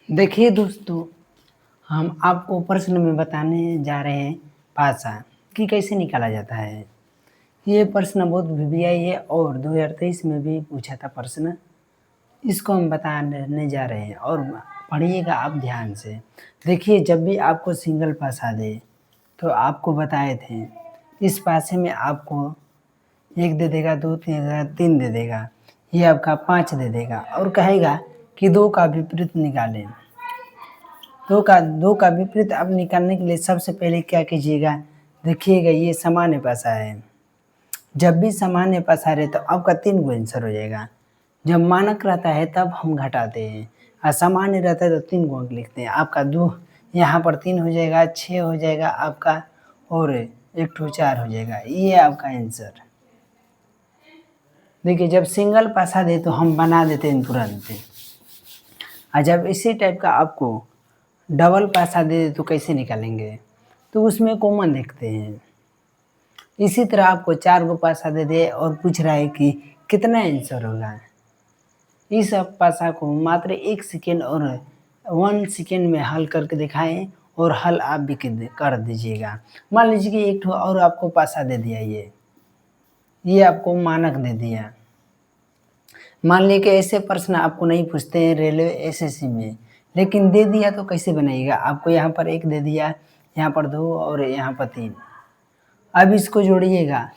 देखिए दोस्तों, हम आपको प्रश्न में बताने जा रहे हैं भाषा कि कैसे निकाला जाता है। ये प्रश्न बहुत वीवीआई है और 2023 में भी पूछा था प्रश्न। इसको हम बताने जा रहे हैं और पढ़िएगा आप ध्यान से। देखिए, जब भी आपको सिंगल पासा दे तो आपको बताए थे, इस पासे में आपको 1 दे देगा, 2 दे देगा, 3 दे देगा, ये आपका 5 दे देगा और कहेगा कि 2 का विपरीत निकालें। 2 का विपरीत अब निकालने के लिए सबसे पहले क्या कीजिएगा, देखिएगा ये सामान्य पासा है। जब भी सामान्य पासा रहे तो आपका 3 गो आंसर हो जाएगा। जब मानक रहता है तब हम घटाते हैं, असामान्य रहता है तो 3 गो अंक लिखते हैं। आपका 2 यहाँ पर 3 हो जाएगा, 6 हो जाएगा आपका और 1 ठो 4 हो जाएगा। ये आपका आंसर। देखिए, जब सिंगल पासा दे तो हम बना देते हैं तुरंत, और जब इसी टाइप का आपको डबल पासा दे दे तो कैसे निकालेंगे, तो उसमें कॉमन देखते हैं। इसी तरह आपको 4 गो पासा दे दे और पूछ रहा है कि कितना आंसर होगा। इस पासा को मात्र 1 सेकेंड और 1 सेकेंड में हल करके दिखाएं और हल आप भी कर दीजिएगा। मान लीजिए कि एक ठो और आपको पासा दे दिया, ये आपको मानक दे दिया। मान लीजिए कि ऐसे प्रश्न आपको नहीं पूछते हैं रेलवे एसएससी में, लेकिन दे दिया तो कैसे बनाइएगा। आपको यहाँ पर 1 दे दिया, यहाँ पर 2 और यहाँ पर 3। अब इसको जोड़िएगा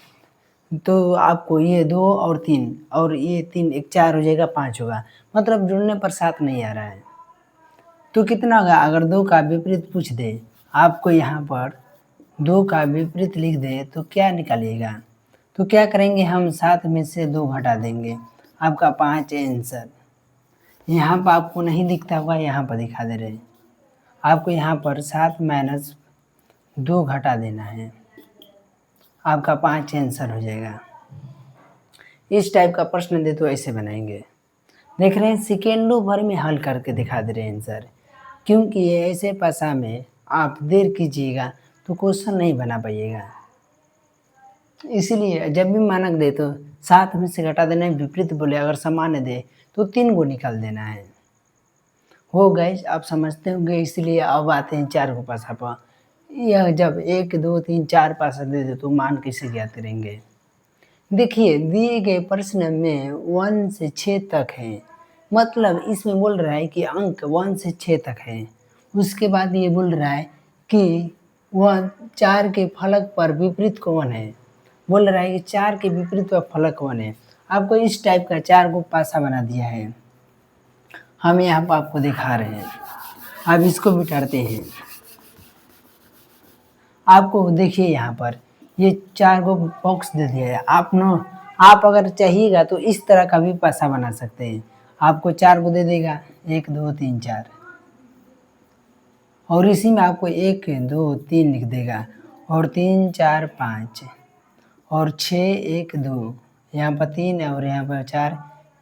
तो आपको ये 2 और 3 और ये 3 एक 4 हो जाएगा, 5 होगा। मतलब जुड़ने पर 7 नहीं आ रहा है तो कितना होगा। अगर 2 का विपरीत पूछ दे, आपको यहाँ पर 2 का विपरीत लिख दे तो क्या निकालिएगा। तो क्या करेंगे, हम 7 में से 2 घटा देंगे, आपका 5 आंसर। यहाँ पर आपको नहीं दिखता होगा, यहाँ पर दिखा दे रहे हैं। आपको यहाँ पर 7 माइनस 2 घटा देना है, आपका 5 आंसर हो जाएगा। इस टाइप का प्रश्न दे तो ऐसे बनाएंगे। देख रहे हैं, सेकेंडों भर में हल करके दिखा दे रहे हैं आंसर। क्योंकि ये ऐसे भाषा में आप देर कीजिएगा तो क्वेश्चन नहीं बना पाइएगा। इसीलिए जब भी मानक दे तो 7 में से घटा देना है, विपरीत बोले अगर सामान्य दे तो 3 गो निकाल देना है। हो गए, आप समझते होंगे। इसलिए अब आते हैं 4 गो पासा पर। यह जब 1 2 3 4 पासा दे दे तो मान कैसे ज्ञात करेंगे। देखिए, दिए गए प्रश्न में 1 से 6 तक है, मतलब इसमें बोल रहा है कि अंक 1 से 6 तक है। उसके बाद ये बोल रहा है कि वह 4 के फलक पर विपरीत कौन है। बोल रहा है कि 4 के विपरीत पर फलक कौन है। आपको इस टाइप का 4 गो पासा बना दिया है, हम यहाँ पर आपको दिखा रहे हैं। अब इसको मिटाते हैं। आपको देखिए यहाँ पर ये 4 गो बॉक्स दे दिया है। आप अगर चाहिएगा तो इस तरह का भी पासा बना सकते हैं। आपको 4 गो दे देगा, 1 2 3 4, और इसी में आपको 1 2 3 लिख देगा और 3 4 5 और 6 1 2, यहाँ पर 3 और यहाँ पर 4,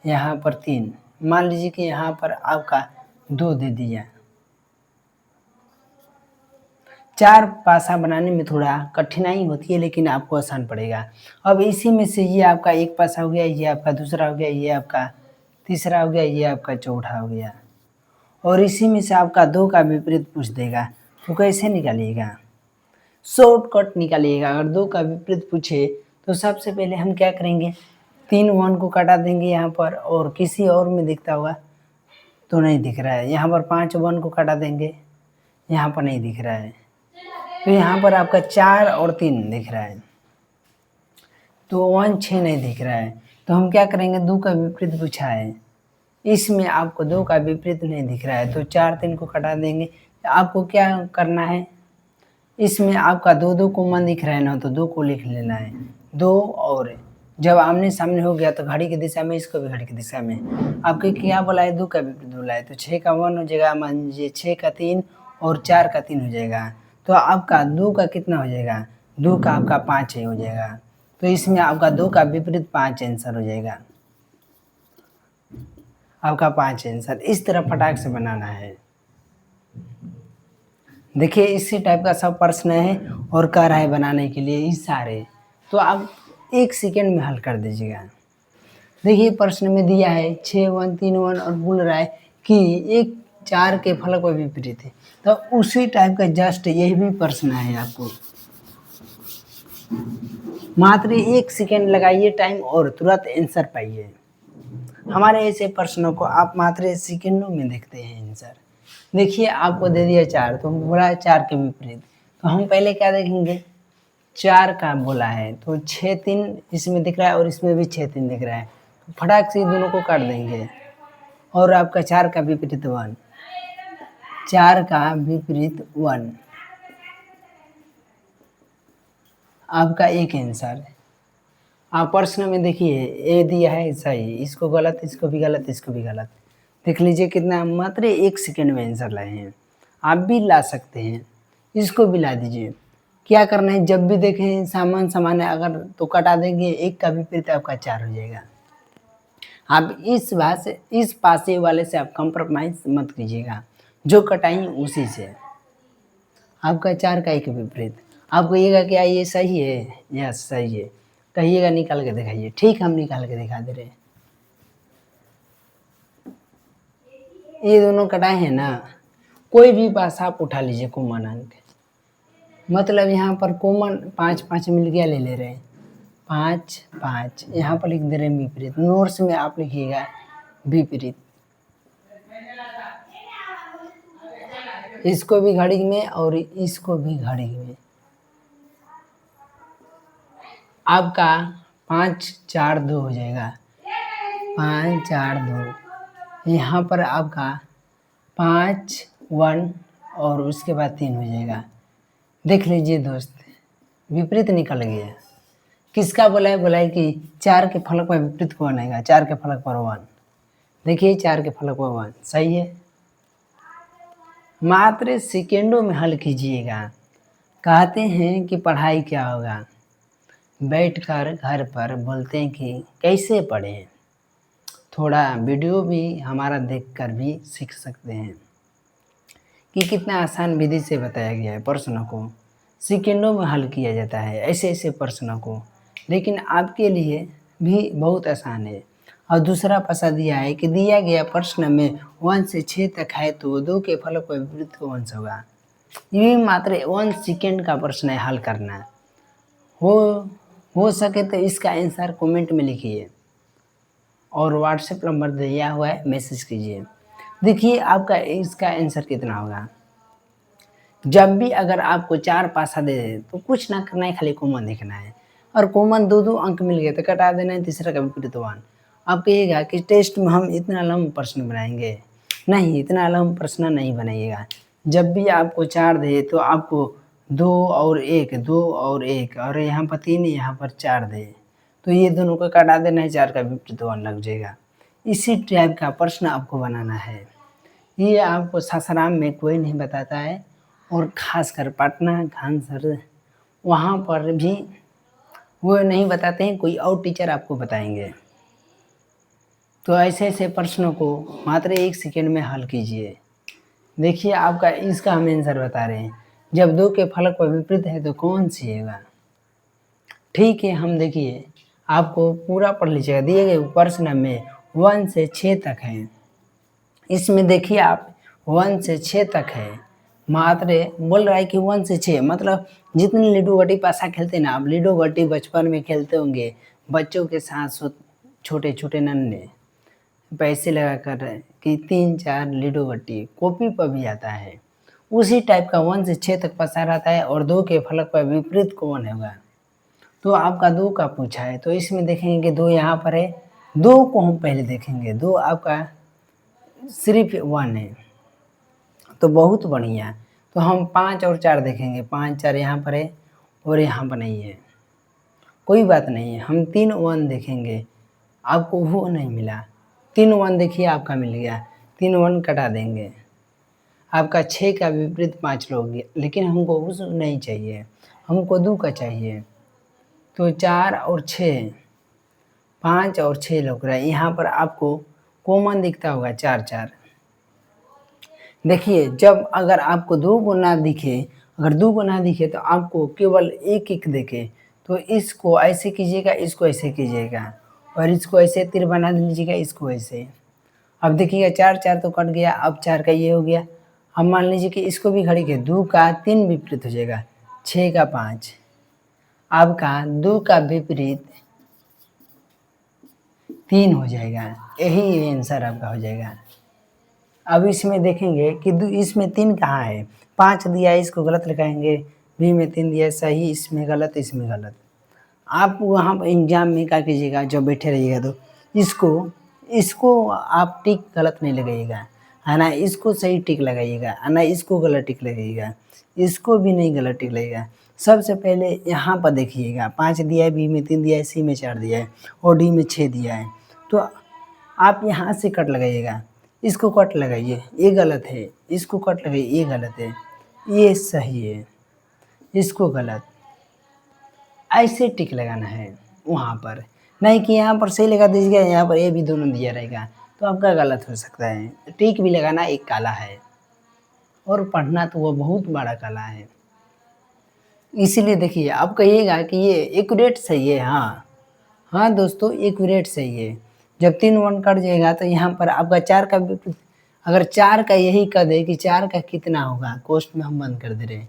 यहाँ पर 3। मान लीजिए कि यहाँ पर आपका 2 दे दिया। 4 पासा बनाने में थोड़ा कठिनाई होती है, लेकिन आपको आसान पड़ेगा। अब इसी में से ये आपका 1 पासा हो गया, ये आपका दूसरा हो गया, ये आपका तीसरा हो गया, ये आपका चौथा हो गया, और इसी में से आपका 2 का विपरीत पूछ देगा तो कैसे निकालिएगा। शॉर्टकट निकालिएगा। अगर 2 का विपरीत पूछे तो सबसे पहले हम क्या करेंगे, 3 1 को काटा देंगे यहाँ पर, और किसी और में दिखता होगा तो नहीं दिख रहा है। यहाँ पर 5 1 को काटा देंगे, यहाँ पर नहीं दिख रहा है, तो यहाँ पर आपका 4 और 3 दिख रहा है, तो 1 6 नहीं दिख रहा है। तो हम क्या करेंगे, 2 का विपरीत पूछा है, इसमें आपको 2 का विपरीत नहीं दिख रहा है तो 4 3 को काटा देंगे। आपको क्या करना है, इसमें आपका 2 2 कॉमन दिख रहा है ना, तो 2 को लिख लेना है। 2 और जब आमने सामने हो गया तो घड़ी की दिशा में, इसको भी घड़ी की दिशा में। आपके क्या बोला है, 2 का विपरीत बोला है, तो 6 का 1 हो जाएगा, मान लीजिए 6 का 3 और 4 का 3 हो जाएगा। तो आपका 2 का कितना हो जाएगा, 2 का आपका 5 ही हो जाएगा। तो इसमें आपका 2 का विपरीत 5 आंसर हो जाएगा, आपका 5 आंसर। इस तरह फटाक से बनाना है। देखिए, इसी टाइप का सब प्रश्न है और कह रहा है बनाने के लिए इस सारे, तो आप 1 सेकेंड में हल कर दीजिएगा। देखिए, प्रश्न में दिया है 6 1 3 1 और बोल रहा है कि एक 4 के फलक व विपरीत है। तो उसी टाइप का जस्ट यही भी प्रश्न है आपको। मात्र 1 सेकेंड लगाइए टाइम और तुरंत आंसर पाइए। हमारे ऐसे प्रश्नों को आप मात्र सेकेंडों में देखते हैं आंसर। देखिए आपको दे दिया 4, तो बोला है 4 के विपरीत, तो हम पहले क्या देखेंगे, 4 का बोला है तो 6 3 इसमें दिख रहा है और इसमें भी 6 3 दिख रहा है, तो फटाक से दोनों को काट देंगे। और आपका 4 का विपरीत 1, 4 का विपरीत 1, आपका एक आंसर। आप प्रश्न में देखिए ए दिया है सही, इसको गलत, इसको भी गलत, इसको भी गलत। देख लीजिए कितना, मात्र 1 सेकेंड में आंसर लाए हैं। आप भी ला सकते हैं, इसको भी ला दीजिए। क्या करना है, जब भी देखें सामान समान है अगर तो कटा देंगे, 1 का विपरीत आपका 4 हो जाएगा। आप इस पासे वाले से आप कंप्रोमाइज मत कीजिएगा, जो कटाई उसी से। आपका 4 का 1 विपरीत, आप कहिएगा क्या ये सही है, यस सही है, कहिएगा निकाल के दिखाइए। ठीक, हम निकाल के दिखा दे रहे हैं। ये दोनों कटाए हैं ना, कोई भी पास आप उठा लीजिए कॉमन अंक, मतलब यहाँ पर कॉमन 5 5 मिल गया, ले ले रहे हैं 5 5, यहाँ पर लिख दे रहे हैं विपरीत। नोट्स में आप लिखिएगा विपरीत, इसको भी घड़ी में और इसको भी घड़ी में। आपका 5 4 2 हो जाएगा, 5 4 2, यहाँ पर आपका 5 1 और उसके बाद 3 हो जाएगा। देख लीजिए दोस्त, विपरीत निकल गया। किसका बोला है, बोला है कि 4 के फलक पर विपरीत कौन आएगा, 4 के फलक पर 1। देखिए 4 के फलक पर 1 सही है। मात्र सेकेंडों में हल कीजिएगा। कहते हैं कि पढ़ाई क्या होगा, बैठकर घर पर बोलते हैं कि कैसे पढ़ें। थोड़ा वीडियो भी हमारा देखकर भी सीख सकते हैं कि कितना आसान विधि से बताया गया है। प्रश्नों को सेकेंडों में हल किया जाता है, ऐसे ऐसे प्रश्नों को, लेकिन आपके लिए भी बहुत आसान है। और दूसरा पसा दिया है कि दिया गया प्रश्न में 1 से 6 तक है तो 2 के फलक पर विपरीत कौन सा होगा। ये मात्र 1 सेकेंड का प्रश्न है हल करना। हो सके तो इसका आंसर कमेंट में लिखिए और व्हाट्सएप नंबर दिया हुआ है, मैसेज कीजिए। देखिए आपका इसका आंसर कितना होगा। जब भी अगर आपको 4 पासा दे दे तो कुछ ना करना है, खाली कॉमन देखना है, और कॉमन 2 अंक मिल गए तो कटा देना है, तीसरा का विपरीत 1। आप कहिएगा कि टेस्ट में हम इतना लंबा प्रश्न बनाएंगे, नहीं, इतना लंबा प्रश्न नहीं बनाइएगा। जब भी आपको 4 दे तो आपको 2 और 1, 2 और 1, और यहाँ पर 3, यहाँ पर 4 दे तो ये दोनों को कटा देना है, 4 का विपरीत 1 लग जाएगा। इसी टाइप का प्रश्न आपको बनाना है। ये आपको सासाराम में कोई नहीं बताता है, और ख़ासकर पटना खान सर वहाँ पर भी वो नहीं बताते हैं, कोई और टीचर आपको बताएंगे। तो ऐसे ऐसे प्रश्नों को मात्र 1 सेकेंड में हल कीजिए। देखिए आपका इसका हम आंसर बता रहे हैं, जब 2 के फलक पर विपरीत है तो कौन सी होगा। ठीक है, हम देखिए आपको पूरा पढ़ लीजिएगा। दिए गए प्रश्न में 1 से 6 तक है, इसमें देखिए आप 1 से 6 तक है, मात्र बोल रहा है कि 1 से 6, मतलब जितने लूडो गोटी पासा खेलते हैं ना, आप लूडो गोटी बचपन में खेलते होंगे बच्चों के साथ, छोटे छोटे नन्हे पैसे लगा कर कि 3 4 लूडो गोटी कॉपी पर भी आता है, उसी टाइप का 1 से 6 तक पसा रहता है। और 2 के फलक पर विपरीत कौन होगा, तो आपका 2 का पूछा है, तो इसमें देखेंगे कि 2 यहाँ पर है, 2 को हम पहले देखेंगे। 2 आपका सिर्फ 1 है, तो बहुत बढ़िया। तो हम 5 और 4 देखेंगे, 5 4 यहाँ पर है और यहाँ पर नहीं है, कोई बात नहीं है। हम 3 1 देखेंगे, आपको वो नहीं मिला, 3 1 देखिए आपका मिल गया, 3 1 कटा देंगे। आपका 6 का विपरीत 5 लोग, लेकिन हमको उस नहीं चाहिए, हमको 2 का चाहिए। तो 4 और 6, 5 और 6 लोग रहे, यहाँ पर आपको कॉमन दिखता होगा 4 4। देखिए जब अगर आपको 2 को ना दिखे, अगर 2 को ना दिखे तो आपको केवल 1 1 दिखे, तो इसको ऐसे कीजिएगा, इसको ऐसे कीजिएगा, और इसको ऐसे तीर बना लीजिएगा, इसको ऐसे, अब देखिएगा 4 4 तो कट गया, अब 4 का ये हो गया। अब मान लीजिए कि इसको भी खड़ी के 2 का 3 विपरीत हो जाएगा, 6 का 5। अब का 2 का विपरीत 3 हो जाएगा, यही आंसर आपका हो जाएगा। अब इसमें देखेंगे कि इसमें 3 कहाँ है, 5 दिया है, इसको गलत लगाएंगे, बी में 3 दिया है सही, इसमें गलत, इसमें गलत। आप वहाँ पर एग्जाम में क्या कीजिएगा, जब बैठे रहिएगा तो इसको आप टिक गलत नहीं लगाइएगा, है ना, इसको सही टिक लगाइएगा, है ना, इसको गलत टिक लगाइएगा, इसको भी नहीं गलत टिक लगाइएगा। सबसे पहले यहाँ पर देखिएगा 5 दिया है, बी में 3 दिया है, सी में 4 दिया है और डी में 6 दिया है, तो आप यहाँ से कट लगाइएगा, इसको कट लगाइए, ये गलत है, इसको कट लगाइए, ये गलत है, ये सही है, इसको गलत, ऐसे टिक लगाना है वहाँ पर, नहीं कि यहाँ पर सही लगा दीजिएगा, यहाँ पर ये भी दोनों दिया रहेगा तो आपका गलत हो सकता है। टिक भी लगाना एक कला है और पढ़ना तो वो बहुत बड़ा कला है। इसीलिए देखिए आप कहिएगा कि ये एक्यूरेट सही है, हाँ हाँ दोस्तों एक्यूरेट सही है। जब 3 1 कट जाएगा तो यहाँ पर आपका 4 का अगर 4 का यही कर दे कि 4 का कितना होगा, कोष्ट में हम बंद कर दे रहे हैं,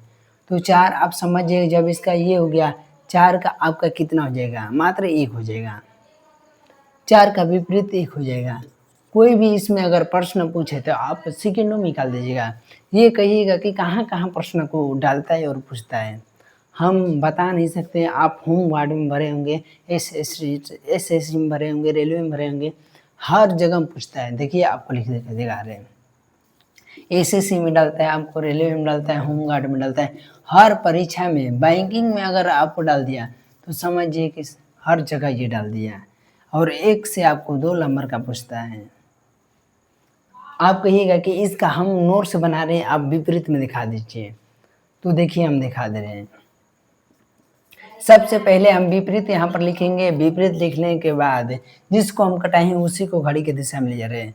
तो 4 आप समझिए, जब इसका ये हो गया 4 का आपका कितना हो जाएगा, मात्र 1 हो जाएगा, 4 का विपरीत 1 हो जाएगा। कोई भी इसमें अगर प्रश्न पूछे तो आप सेकेंडों में निकाल दीजिएगा। ये कहिएगा कि कहाँ कहाँ प्रश्न को डालता है और पूछता है, हम बता नहीं सकते। आप होम गार्ड में भरे होंगे, एस में भरे होंगे, रेलवे में भरे होंगे, हर जगह पूछता है। देखिए आपको लिख दिखा रहे हैं, एसएससी में डालता है आपको, रेलवे में डालता है, होम गार्ड में डालता है, हर परीक्षा में, बैंकिंग में अगर आपको डाल दिया तो समझिए कि हर जगह ये डाल दिया, और 1 से आपको 2 नंबर का पूछता है। आप कहिएगा कि इसका हम नोट्स बना रहे हैं, आप विपरीत में दिखा दीजिए, तो देखिए हम दिखा दे रहे हैं। सबसे पहले हम विपरीत यहाँ पर लिखेंगे, विपरीत लिखने के बाद जिसको हम कटाएं उसी को घड़ी की दिशा में ले जा रहे हैं।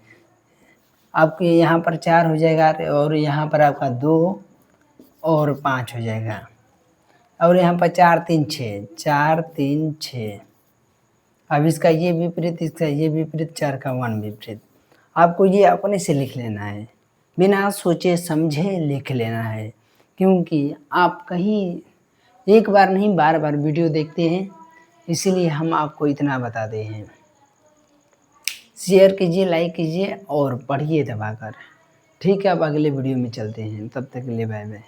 आपके यहाँ पर 4 हो जाएगा और यहाँ पर आपका 2 और 5 हो जाएगा, और यहाँ पर 4 3 6, 4 3 6। अब इसका ये विपरीत, इसका ये विपरीत, 4 का 1 विपरीत। आपको ये अपने से लिख लेना है, बिना सोचे समझे लिख लेना है, क्योंकि आप कहीं एक बार नहीं बार बार वीडियो देखते हैं, इसीलिए हम आपको इतना बताते हैं। शेयर कीजिए, लाइक कीजिए और पढ़िए दबाकर। ठीक है, अब अगले वीडियो में चलते हैं, तब तक के लिए बाय बाय।